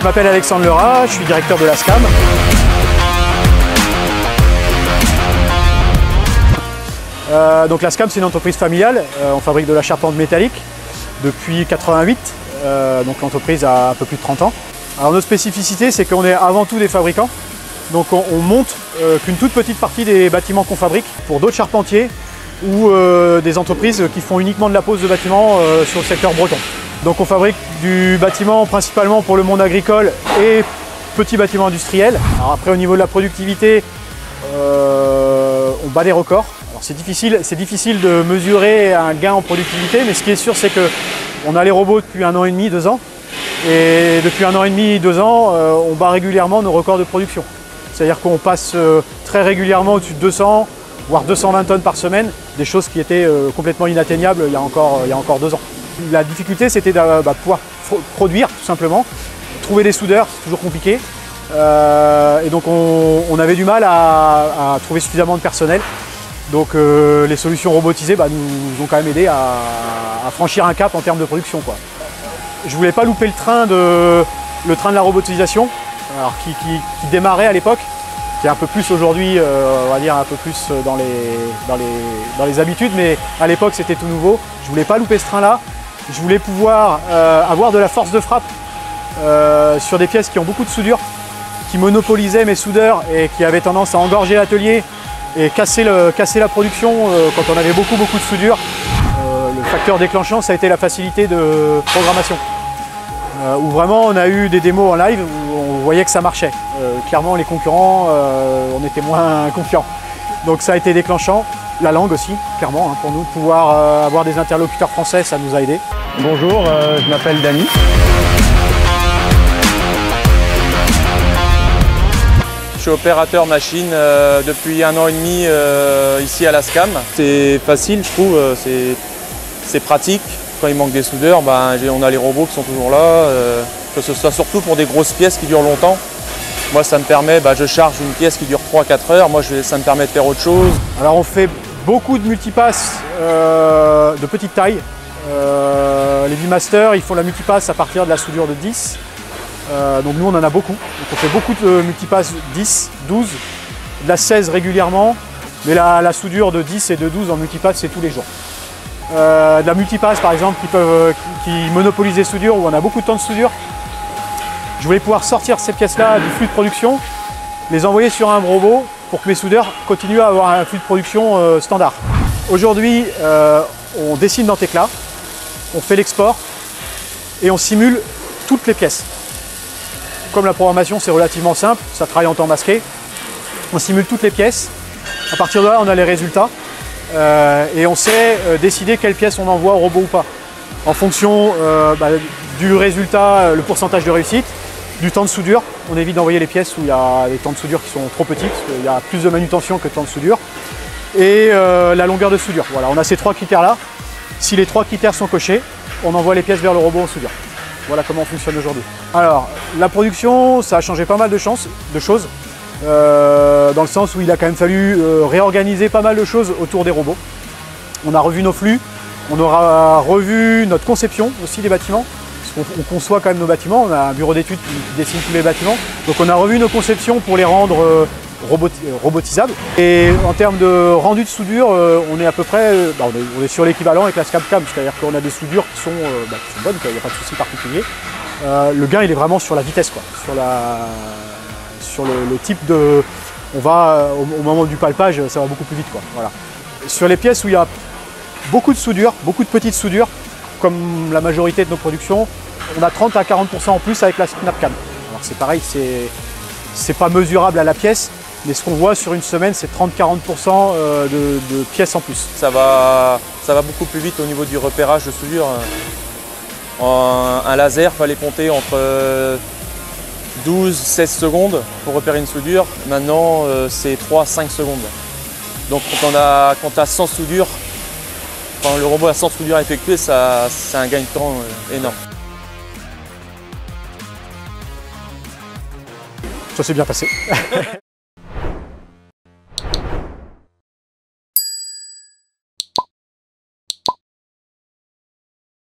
Je m'appelle Alexandre Lerat, je suis directeur de la SCAM. Donc la SCAM, c'est une entreprise familiale. On fabrique de la charpente métallique depuis 88. Donc l'entreprise a un peu plus de 30 ans. Alors notre spécificité, c'est qu'on est avant tout des fabricants. Donc on monte qu'une toute petite partie des bâtiments qu'on fabrique pour d'autres charpentiers ou des entreprises qui font uniquement de la pose de bâtiments sur le secteur breton. Donc on fabrique du bâtiment principalement pour le monde agricole et petits bâtiments industriels. Alors après au niveau de la productivité, on bat des records. C'est difficile de mesurer un gain en productivité, mais ce qui est sûr, c'est qu'on a les robots depuis 1 an et demi, 2 ans. Et depuis 1 an et demi, 2 ans, on bat régulièrement nos records de production. C'est-à-dire qu'on passe très régulièrement au-dessus de 200, voire 220 tonnes par semaine, des choses qui étaient complètement inatteignables il y a encore 2 ans. La difficulté, c'était de pouvoir produire, tout simplement. Trouver des soudeurs, c'est toujours compliqué. Et donc on avait du mal à trouver suffisamment de personnel. Donc les solutions robotisées nous ont quand même aidé à franchir un cap en termes de production, quoi. Je voulais pas louper le train de la robotisation, alors qui démarrait à l'époque, qui est un peu plus aujourd'hui, on va dire un peu plus dans les habitudes, mais à l'époque c'était tout nouveau. Je voulais pas louper ce train-là. Je voulais pouvoir avoir de la force de frappe sur des pièces qui ont beaucoup de soudure, qui monopolisaient mes soudeurs et qui avaient tendance à engorger l'atelier et casser la production quand on avait beaucoup de soudure. Le facteur déclenchant, ça a été la facilité de programmation. Où vraiment on a eu des démos en live où on voyait que ça marchait. Clairement les concurrents, on était moins confiants. Donc ça a été déclenchant. La langue aussi, clairement, hein, pour nous, pouvoir avoir des interlocuteurs français, ça nous a aidés. Bonjour, je m'appelle Dany. Je suis opérateur machine depuis 1 an et demi ici à la SCAM. C'est facile, je trouve, c'est pratique. Quand il manque des soudeurs, on a les robots qui sont toujours là, que ce soit surtout pour des grosses pièces qui durent longtemps. Moi, ça me permet, je charge une pièce qui dure 3-4 heures, ça me permet de faire autre chose. Alors on fait beaucoup de multipasses de petite taille. Les V-Master, ils font la multipasse à partir de la soudure de 10. Donc nous on en a beaucoup. Donc on fait beaucoup de multipasses 10, 12, de la 16 régulièrement, mais la soudure de 10 et de 12 en multipasse c'est tous les jours. De la multipasse par exemple qui monopolise les soudures où on a beaucoup de temps de soudure. Je voulais pouvoir sortir ces pièces-là du flux de production, les envoyer sur un robot pour que mes soudeurs continuent à avoir un flux de production standard. Aujourd'hui, on dessine dans Tekla, on fait l'export et on simule toutes les pièces. Comme la programmation c'est relativement simple, ça travaille en temps masqué, on simule toutes les pièces. À partir de là, on a les résultats et on sait décider quelles pièces on envoie au robot ou pas. En fonction du résultat, le pourcentage de réussite, du temps de soudure. On évite d'envoyer les pièces où il y a des temps de soudure qui sont trop petits, parce qu'il y a plus de manutention que de temps de soudure. Et la longueur de soudure. Voilà, on a ces 3 critères-là. Si les 3 critères sont cochés, on envoie les pièces vers le robot en soudure. Voilà comment on fonctionne aujourd'hui. Alors, la production, ça a changé pas mal de choses, dans le sens où il a quand même fallu réorganiser pas mal de choses autour des robots. On a revu nos flux, on aura revu notre conception aussi des bâtiments. On conçoit quand même nos bâtiments, on a un bureau d'études qui dessine tous les bâtiments. Donc on a revu nos conceptions pour les rendre robotisables. Et en termes de rendu de soudure, on est à peu près on est sur l'équivalent avec la SCAM, c'est-à-dire qu'on a des soudures qui sont bonnes, il n'y a pas de souci particulier. Le gain il est vraiment sur la vitesse, quoi, sur le type de... On va, au moment du palpage, ça va beaucoup plus vite, quoi. Voilà. Sur les pièces où il y a beaucoup de soudure, beaucoup de petites soudures, comme la majorité de nos productions, on a 30 à 40% en plus avec la SnapCam. Alors c'est pareil, c'est pas mesurable à la pièce, mais ce qu'on voit sur une semaine, c'est 30-40% de pièces en plus. Ça va beaucoup plus vite au niveau du repérage de soudure. Un laser, il fallait compter entre 12-16 secondes pour repérer une soudure. Maintenant, c'est 3-5 secondes. Donc quand tu as 100 soudures, quand le robot a 100 soudures effectuées, c'est un gain de temps énorme. Ça s'est bien passé.